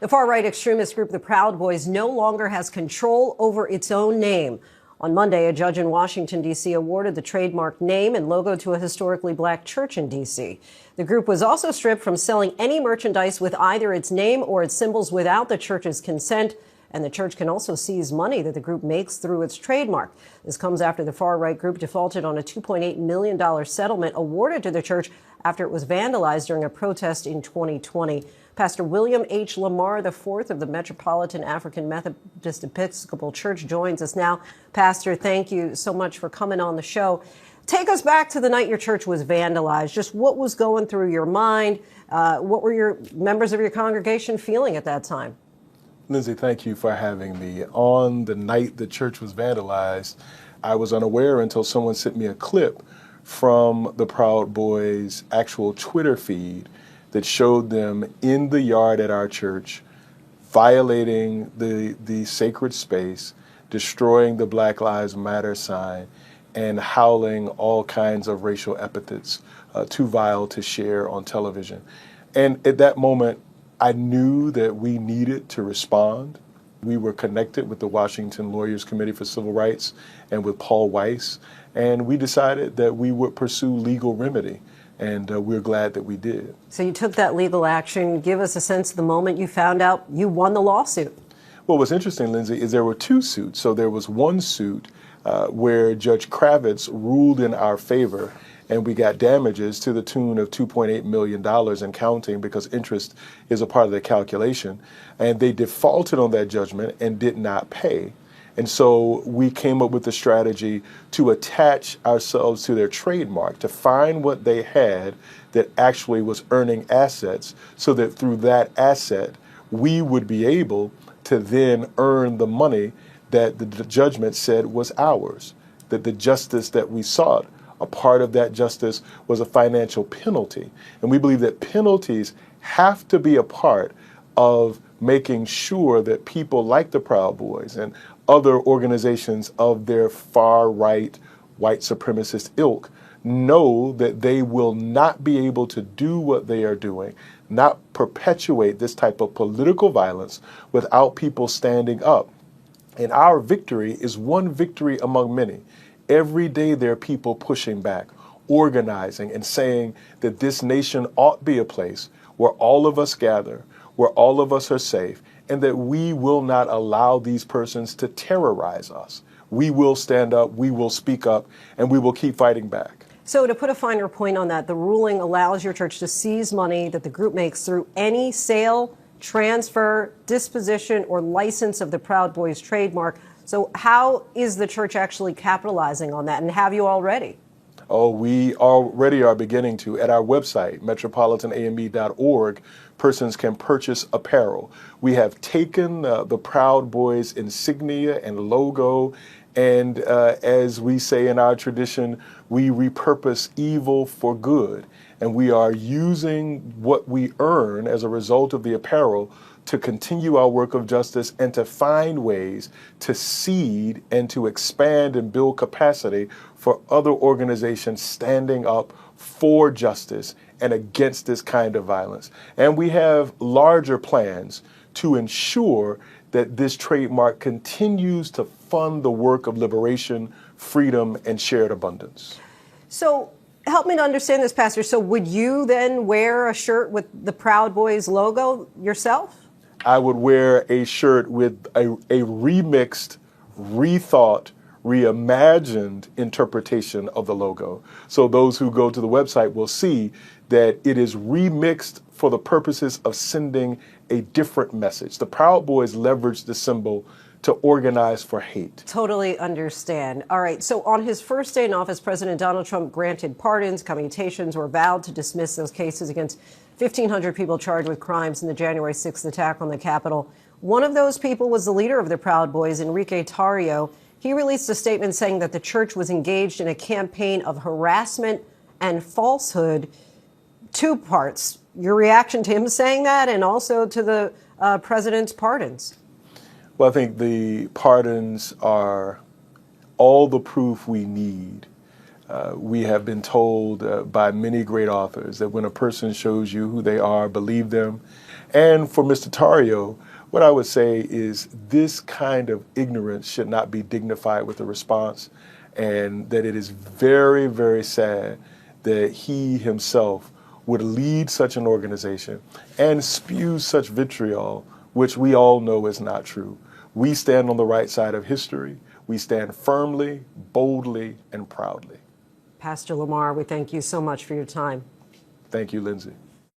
The far-right extremist group, the Proud Boys, no longer has control over its own name. On Monday, a judge in Washington, D.C. awarded the trademark name and logo to a historically black church in D.C. The group was also stripped from selling any merchandise with either its name or its symbols without the church's consent. And the church can also seize money that the group makes through its trademark. This comes after the far-right group defaulted on a $2.8 million settlement awarded to the church after it was vandalized during a protest in 2020. Pastor William H. Lamar IV of the Metropolitan African Methodist Episcopal Church joins us now. Pastor, thank you so much for coming on the show. Take us back to the night your church was vandalized. Just what was going through your mind? What were your members of your congregation feeling at that time? Lindsay, thank you for having me. On the night the church was vandalized, I was unaware until someone sent me a clip from the Proud Boys' actual Twitter feed that showed them in the yard at our church, violating the sacred space, destroying the Black Lives Matter sign, and howling all kinds of racial epithets too vile to share on television. And at that moment, I knew that we needed to respond. We were connected with the Washington Lawyers Committee for Civil Rights and with Paul Weiss, and we decided that we would pursue legal remedy. And we're glad that we did. So you took that legal action. Give us a sense of the moment you found out you won the lawsuit. Well, what's interesting, Lindsay, is there were two suits. So there was one suit where Judge Kravitz ruled in our favor, and we got damages to the tune of $2.8 million and counting, because interest is a part of the calculation. And they defaulted on that judgment and did not pay. And so we came up with a strategy to attach ourselves to their trademark, to find what they had that actually was earning assets, so that through that asset, we would be able to then earn the money that the judgment said was ours, that the justice that we sought, a part of that justice was a financial penalty. And we believe that penalties have to be a part of making sure that people like the Proud Boys and other organizations of their far-right white supremacist ilk know that they will not be able to do what they are doing, not perpetuate this type of political violence without people standing up. And our victory is one victory among many. Every day there are people pushing back, organizing, and saying that this nation ought to be a place where all of us gather, where all of us are safe, and that we will not allow these persons to terrorize us. We will stand up, we will speak up, and we will keep fighting back. So to put a finer point on that, the ruling allows your church to seize money that the group makes through any sale, transfer, disposition, or license of the Proud Boys trademark. So how is the church actually capitalizing on that, and have you already? Oh, we already are beginning to. At our website, metropolitaname.org, persons can purchase apparel. We have taken the Proud Boys insignia and logo, and as we say in our tradition, we repurpose evil for good. And we are using what we earn as a result of the apparel to continue our work of justice and to find ways to seed and to expand and build capacity for other organizations standing up for justice and against this kind of violence. And we have larger plans to ensure that this trademark continues to fund the work of liberation, freedom, and shared abundance. So help me to understand this, Pastor. So would you then wear a shirt with the Proud Boys logo yourself? I would wear a shirt with a remixed, rethought, reimagined interpretation of the logo. So those who go to the website will see that it is remixed for the purposes of sending a different message. The Proud Boys leveraged the symbol to organize for hate. Totally understand. All right. So on his first day in office, President Donald Trump granted pardons, commutations, or vowed to dismiss those cases against 1,500 people charged with crimes in the January 6th attack on the Capitol. One of those people was the leader of the Proud Boys, Enrique Tarrio. He released a statement saying that the church was engaged in a campaign of harassment and falsehood. Two parts: your reaction to him saying that, and also to the president's pardons. Well, I think the pardons are all the proof we need. We have been told by many great authors that when a person shows you who they are, believe them. And for Mr. Tario, what I would say is this kind of ignorance should not be dignified with a response, and that it is very, very sad that he himself would lead such an organization and spew such vitriol, which we all know is not true. We stand on the right side of history. We stand firmly, boldly, and proudly. Pastor Lamar, we thank you so much for your time. Thank you, Lindsay.